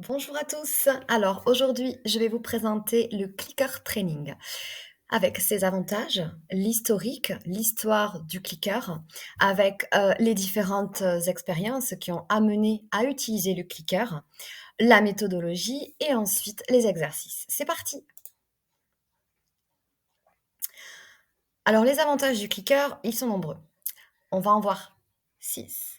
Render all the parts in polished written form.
Bonjour à tous. Alors aujourd'hui, je vais vous présenter le clicker training avec ses avantages, l'historique, l'histoire du clicker, avec les différentes expériences qui ont amené à utiliser le clicker, la méthodologie et ensuite les exercices. C'est parti. Alors les avantages du clicker, ils sont nombreux. On va en voir 6.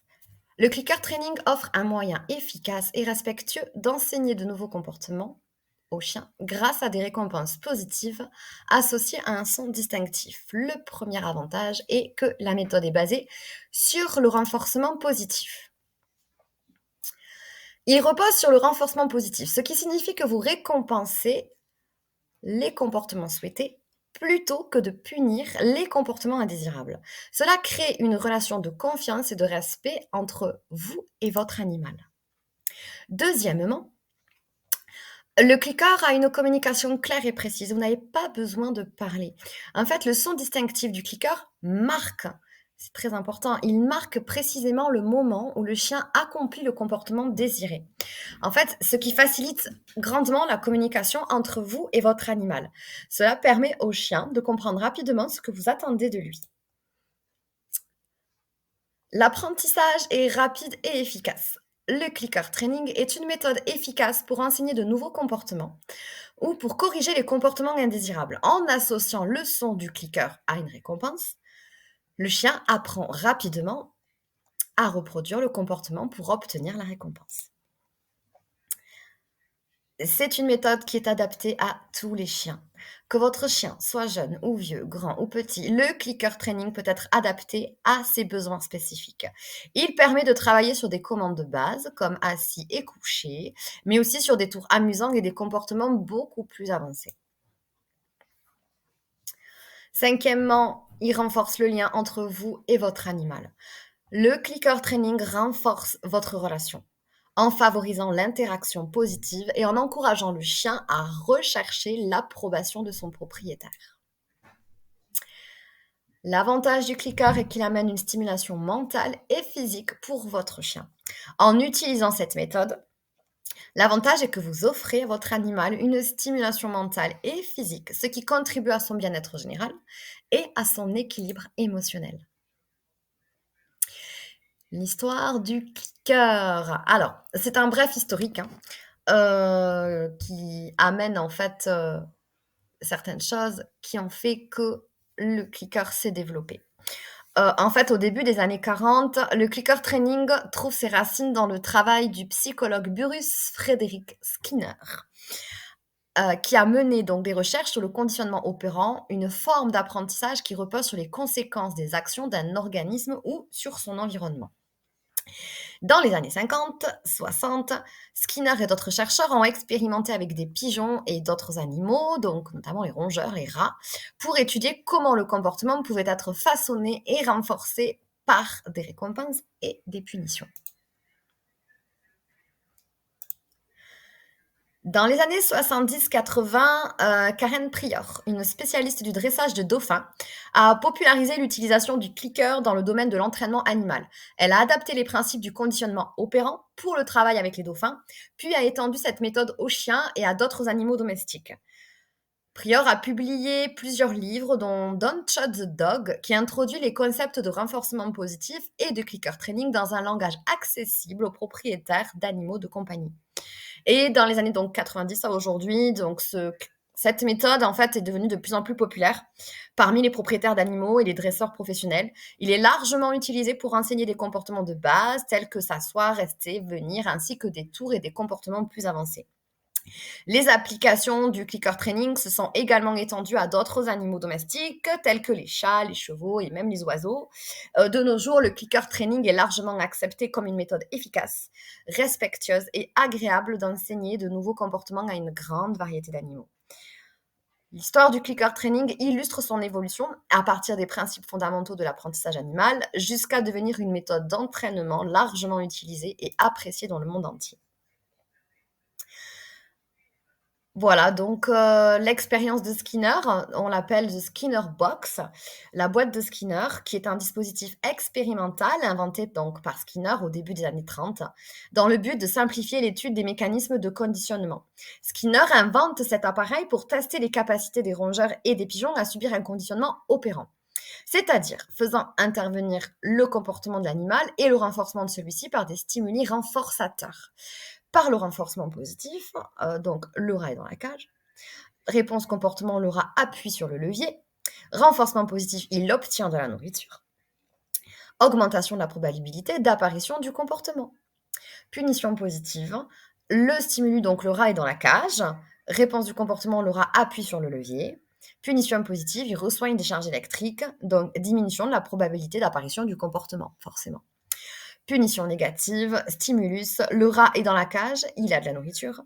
Le clicker training offre un moyen efficace et respectueux d'enseigner de nouveaux comportements aux chiens grâce à des récompenses positives associées à un son distinctif. Le premier avantage est que la méthode est basée sur le renforcement positif. Il repose sur le renforcement positif, ce qui signifie que vous récompensez les comportements souhaités plutôt que de punir les comportements indésirables. Cela crée une relation de confiance et de respect entre vous et votre animal. Deuxièmement, le clicker a une communication claire et précise. Vous n'avez pas besoin de parler. En fait, le son distinctif du clicker marque, c'est très important, il marque précisément le moment où le chien accomplit le comportement désiré. En fait, ce qui facilite grandement la communication entre vous et votre animal. Cela permet au chien de comprendre rapidement ce que vous attendez de lui. L'apprentissage est rapide et efficace. Le clicker training est une méthode efficace pour enseigner de nouveaux comportements ou pour corriger les comportements indésirables. En associant le son du clicker à une récompense, le chien apprend rapidement à reproduire le comportement pour obtenir la récompense. C'est une méthode qui est adaptée à tous les chiens. Que votre chien soit jeune ou vieux, grand ou petit, le clicker training peut être adapté à ses besoins spécifiques. Il permet de travailler sur des commandes de base comme assis et couché, mais aussi sur des tours amusants et des comportements beaucoup plus avancés. Cinquièmement, il renforce le lien entre vous et votre animal. Le clicker training renforce votre relation en favorisant l'interaction positive et en encourageant le chien à rechercher l'approbation de son propriétaire. L'avantage du clicker est qu'il amène une stimulation mentale et physique pour votre chien. En utilisant cette méthode, l'avantage est que vous offrez à votre animal une stimulation mentale et physique, ce qui contribue à son bien-être général et à son équilibre émotionnel. L'histoire du clicker. Alors, c'est un bref historique qui amène en fait certaines choses qui ont fait que le clicker s'est développé. En fait, au début des années 40, le clicker training trouve ses racines dans le travail du psychologue Bruce Frederick Skinner, qui a mené donc des recherches sur le conditionnement opérant, une forme d'apprentissage qui repose sur les conséquences des actions d'un organisme ou sur son environnement. Dans les années 50-60, Skinner et d'autres chercheurs ont expérimenté avec des pigeons et d'autres animaux, donc notamment les rongeurs, les rats, pour étudier comment le comportement pouvait être façonné et renforcé par des récompenses et des punitions. Dans les années 70-80, Karen Prior, une spécialiste du dressage de dauphins, a popularisé l'utilisation du clicker dans le domaine de l'entraînement animal. Elle a adapté les principes du conditionnement opérant pour le travail avec les dauphins, puis a étendu cette méthode aux chiens et à d'autres animaux domestiques. Prior a publié plusieurs livres, dont Don't Shot the Dog, qui introduit les concepts de renforcement positif et de clicker training dans un langage accessible aux propriétaires d'animaux de compagnie. Et dans les années donc 90 à aujourd'hui, donc cette méthode en fait est devenue de plus en plus populaire parmi les propriétaires d'animaux et les dresseurs professionnels. Il est largement utilisé pour enseigner des comportements de base tels que s'asseoir, rester, venir, ainsi que des tours et des comportements plus avancés. Les applications du clicker training se sont également étendues à d'autres animaux domestiques tels que les chats, les chevaux et même les oiseaux. De nos jours, le clicker training est largement accepté comme une méthode efficace, respectueuse et agréable d'enseigner de nouveaux comportements à une grande variété d'animaux. L'histoire du clicker training illustre son évolution à partir des principes fondamentaux de l'apprentissage animal jusqu'à devenir une méthode d'entraînement largement utilisée et appréciée dans le monde entier. Voilà, donc l'expérience de Skinner, on l'appelle The Skinner Box, la boîte de Skinner, qui est un dispositif expérimental inventé donc par Skinner au début des années 30, dans le but de simplifier l'étude des mécanismes de conditionnement. Skinner invente cet appareil pour tester les capacités des rongeurs et des pigeons à subir un conditionnement opérant, c'est-à-dire faisant intervenir le comportement de l'animal et le renforcement de celui-ci par des stimuli renforçateurs. Par le renforcement positif, donc le rat est dans la cage. Réponse comportement, le rat appuie sur le levier. Renforcement positif, il obtient de la nourriture. Augmentation de la probabilité d'apparition du comportement. Punition positive, le stimulus, donc le rat est dans la cage. Réponse du comportement, le rat appuie sur le levier. Punition positive, il reçoit une décharge électrique, donc diminution de la probabilité d'apparition du comportement, forcément. Punition négative, stimulus, le rat est dans la cage, il a de la nourriture.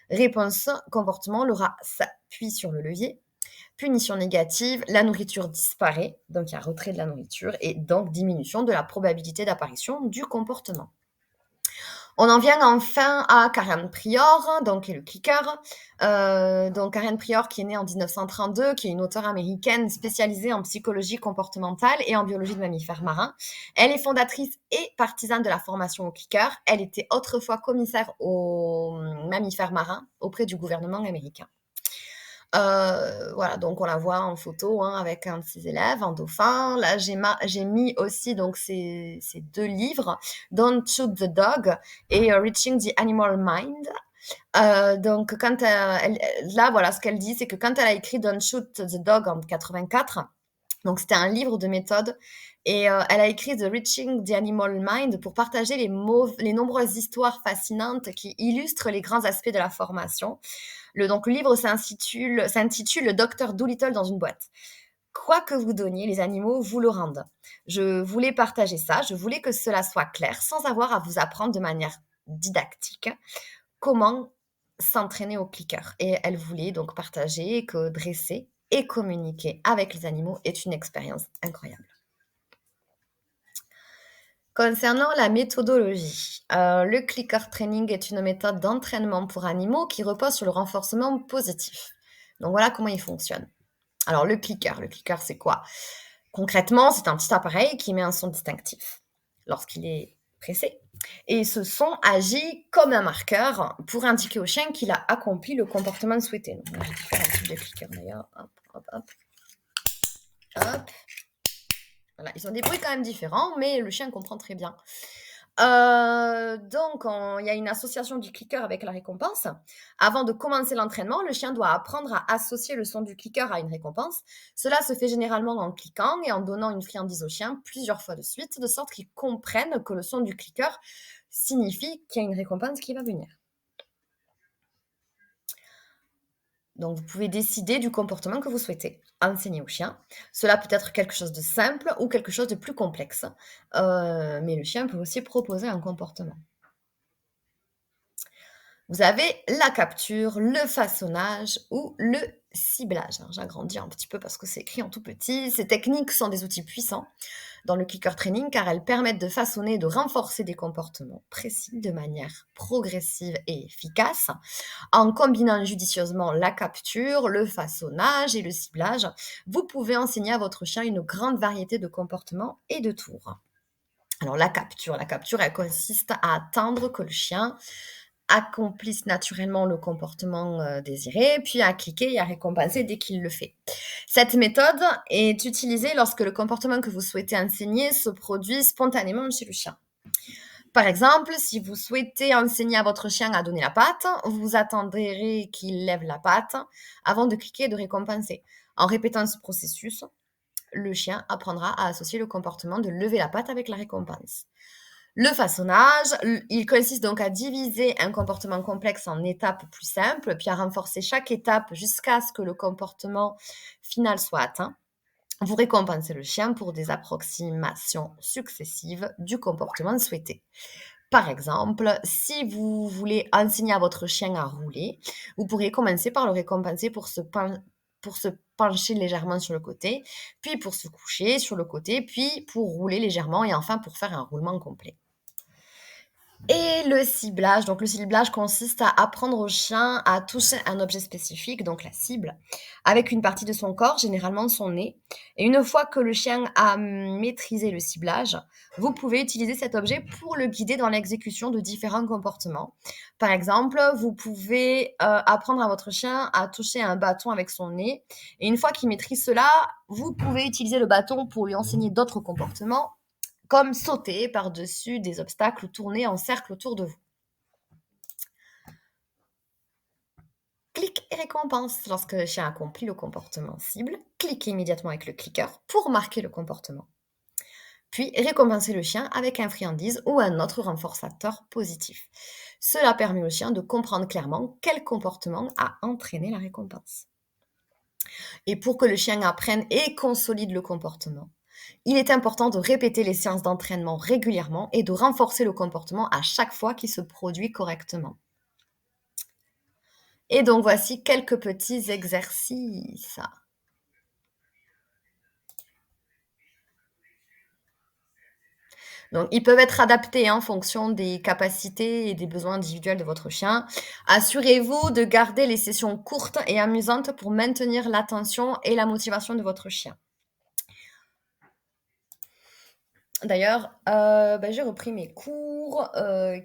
Réponse comportement, le rat s'appuie sur le levier. Punition négative, la nourriture disparaît, donc il y a retrait de la nourriture et donc diminution de la probabilité d'apparition du comportement. On en vient enfin à Karen Prior, donc qui est le clicker. Donc Karen Prior qui est née en 1932, qui est une auteure américaine spécialisée en psychologie comportementale et en biologie de mammifères marins. Elle est fondatrice et partisane de la formation au clicker. Elle était autrefois commissaire aux mammifères marins auprès du gouvernement américain. Voilà, donc on la voit en photo, hein, avec un de ses élèves, un dauphin. Là, j'ai mis aussi donc ces 2 livres, Don't Shoot the Dog et Reaching the Animal Mind. Donc quand, là, voilà, ce qu'elle dit, c'est que quand elle a écrit Don't Shoot the Dog en 84, donc c'était un livre de méthode et elle a écrit The Reaching the Animal Mind pour partager les nombreuses histoires fascinantes qui illustrent les grands aspects de la formation. Donc le livre s'intitule Le Docteur Dolittle dans une boîte. Quoi que vous donniez, les animaux vous le rendent. Je voulais partager ça, je voulais que cela soit clair, sans avoir à vous apprendre de manière didactique comment s'entraîner au clicker. Et elle voulait donc partager que dresser et communiquer avec les animaux est une expérience incroyable. Concernant la méthodologie, le clicker training est une méthode d'entraînement pour animaux qui repose sur le renforcement positif. Donc voilà comment il fonctionne. Alors le clicker c'est quoi? Concrètement, c'est un petit appareil qui émet un son distinctif lorsqu'il est pressé. Et ce son agit comme un marqueur pour indiquer au chien qu'il a accompli le comportement souhaité. Donc moi j'ai différents types de clickers d'ailleurs. Hop, hop, hop. Hop. Voilà, ils ont des bruits quand même différents, mais le chien comprend très bien. Donc il y a une association du clicker avec la récompense. Avant de commencer l'entraînement, le chien doit apprendre à associer le son du clicker à une récompense. Cela se fait généralement en cliquant et en donnant une friandise au chien plusieurs fois de suite, de sorte qu'il comprenne que le son du clicker signifie qu'il y a une récompense qui va venir. Donc, vous pouvez décider du comportement que vous souhaitez enseigner au chien. Cela peut être quelque chose de simple ou quelque chose de plus complexe, mais le chien peut aussi proposer un comportement. Vous avez la capture, le façonnage ou le ciblage. Alors, j'agrandis un petit peu parce que c'est écrit en tout petit. Ces techniques sont des outils puissants dans le clicker training car elles permettent de façonner et de renforcer des comportements précis de manière progressive et efficace. En combinant judicieusement la capture, le façonnage et le ciblage, vous pouvez enseigner à votre chien une grande variété de comportements et de tours. Alors la capture, elle consiste à attendre que le chien accomplisse naturellement le comportement désiré, puis à cliquer et à récompenser dès qu'il le fait. Cette méthode est utilisée lorsque le comportement que vous souhaitez enseigner se produit spontanément chez le chien. Par exemple, si vous souhaitez enseigner à votre chien à donner la patte, vous attendrez qu'il lève la patte avant de cliquer et de récompenser. En répétant ce processus, le chien apprendra à associer le comportement de lever la patte avec la récompense. Le façonnage, il consiste donc à diviser un comportement complexe en étapes plus simples, puis à renforcer chaque étape jusqu'à ce que le comportement final soit atteint. Vous récompensez le chien pour des approximations successives du comportement souhaité. Par exemple, si vous voulez enseigner à votre chien à rouler, vous pourriez commencer par le récompenser pour se pencher légèrement sur le côté, puis pour se coucher sur le côté, puis pour rouler légèrement et enfin pour faire un roulement complet. Et le ciblage, donc le ciblage consiste à apprendre au chien à toucher un objet spécifique, donc la cible, avec une partie de son corps, généralement son nez. Et une fois que le chien a maîtrisé le ciblage, vous pouvez utiliser cet objet pour le guider dans l'exécution de différents comportements. Par exemple, vous pouvez apprendre à votre chien à toucher un bâton avec son nez. Et une fois qu'il maîtrise cela, vous pouvez utiliser le bâton pour lui enseigner d'autres comportements comme sauter par-dessus des obstacles ou tourner en cercle autour de vous. Clic et récompense. Lorsque le chien accomplit le comportement cible, cliquez immédiatement avec le clicker pour marquer le comportement. Puis récompensez le chien avec un friandise ou un autre renforçateur positif. Cela permet au chien de comprendre clairement quel comportement a entraîné la récompense. Et pour que le chien apprenne et consolide le comportement, il est important de répéter les séances d'entraînement régulièrement et de renforcer le comportement à chaque fois qu'il se produit correctement. Et donc voici quelques petits exercices. Donc ils peuvent être adaptés en fonction des capacités et des besoins individuels de votre chien. Assurez-vous de garder les sessions courtes et amusantes pour maintenir l'attention et la motivation de votre chien. D'ailleurs, j'ai repris mes cours,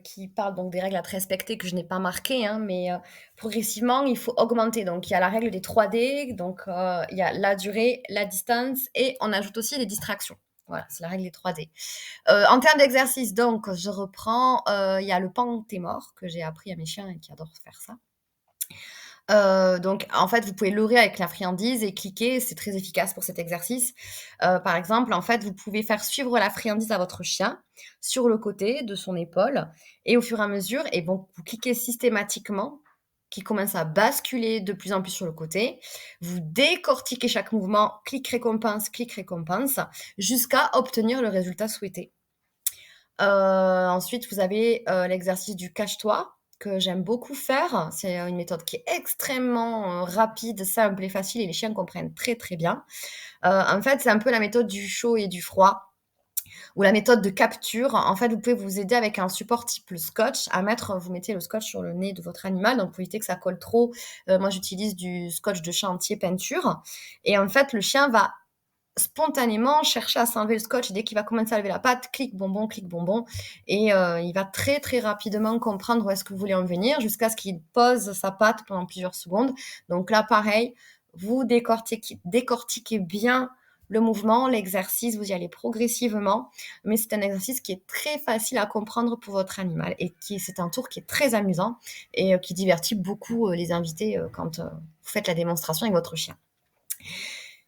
qui parlent donc des règles à respecter que je n'ai pas marquées, hein, mais progressivement, il faut augmenter. Donc il y a la règle des 3D, donc il y a la durée, la distance et on ajoute aussi les distractions. Voilà, c'est la règle des 3D. En termes d'exercice, donc je reprends, il y a le pan-t'es-mort que j'ai appris à mes chiens et qui adorent faire ça. Donc en fait, vous pouvez leurrer avec la friandise et cliquer, c'est très efficace pour cet exercice. Par exemple, en fait, vous pouvez faire suivre la friandise à votre chien sur le côté de son épaule et au fur et à mesure et bon, vous cliquez systématiquement, qui commence à basculer de plus en plus sur le côté. Vous décortiquez chaque mouvement, clic récompense, jusqu'à obtenir le résultat souhaité. Ensuite, vous avez, l'exercice du cache-toi que j'aime beaucoup faire. C'est une méthode qui est extrêmement, rapide, simple et facile et les chiens comprennent très, très bien. En fait, c'est un peu la méthode du chaud et du froid ou la méthode de capture. En fait, vous pouvez vous aider avec un support type le scotch à mettre vous mettez le scotch sur le nez de votre animal, donc pour éviter que ça colle trop, moi j'utilise du scotch de chantier peinture et en fait, le chien va spontanément chercher à s'enlever le scotch dès qu'il va commencer à lever la patte, clic bonbon et il va très, très rapidement comprendre où est-ce que vous voulez en venir jusqu'à ce qu'il pose sa patte pendant plusieurs secondes. Donc là, pareil, vous décortiquez bien le mouvement, l'exercice, vous y allez progressivement, mais c'est un exercice qui est très facile à comprendre pour votre animal et c'est un tour qui est très amusant et qui divertit beaucoup, les invités, quand, vous faites la démonstration avec votre chien.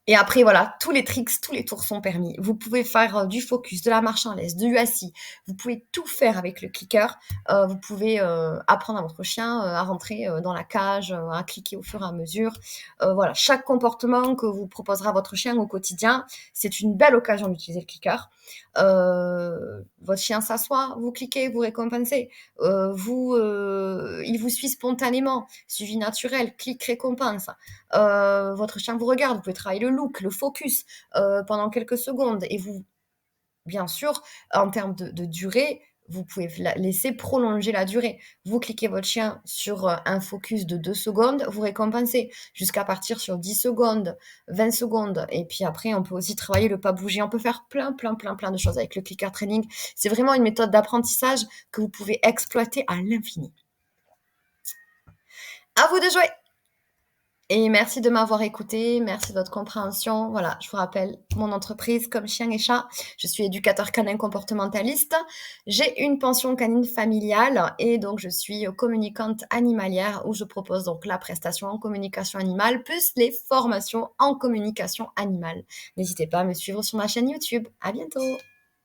Et après, voilà, tous les tricks, tous les tours sont permis. Vous pouvez faire du focus, de la marche en laisse, du assis. Vous pouvez tout faire avec le clicker. Vous pouvez apprendre à votre chien à rentrer dans la cage, à cliquer au fur et à mesure. Voilà, chaque comportement que vous proposerez à votre chien au quotidien, c'est une belle occasion d'utiliser le clicker. Votre chien s'assoit, vous cliquez, vous récompensez. Il vous suit spontanément, suivi naturel, clic récompense. Votre chien vous regarde, vous pouvez travailler le look, le focus pendant quelques secondes et vous, bien sûr, en termes de durée, vous pouvez laisser prolonger la durée. Vous cliquez votre chien sur un focus de 2 secondes, vous récompensez jusqu'à partir sur 10 secondes, 20 secondes et puis après on peut aussi travailler le pas bouger. On peut faire plein de choses avec le clicker training. C'est vraiment une méthode d'apprentissage que vous pouvez exploiter à l'infini. À vous de jouer! Et merci de m'avoir écouté, merci de votre compréhension. Voilà, je vous rappelle mon entreprise comme chien et chat. Je suis éducateur canin comportementaliste. J'ai une pension canine familiale et donc je suis communicante animalière où je propose donc la prestation en communication animale plus les formations en communication animale. N'hésitez pas à me suivre sur ma chaîne YouTube. À bientôt!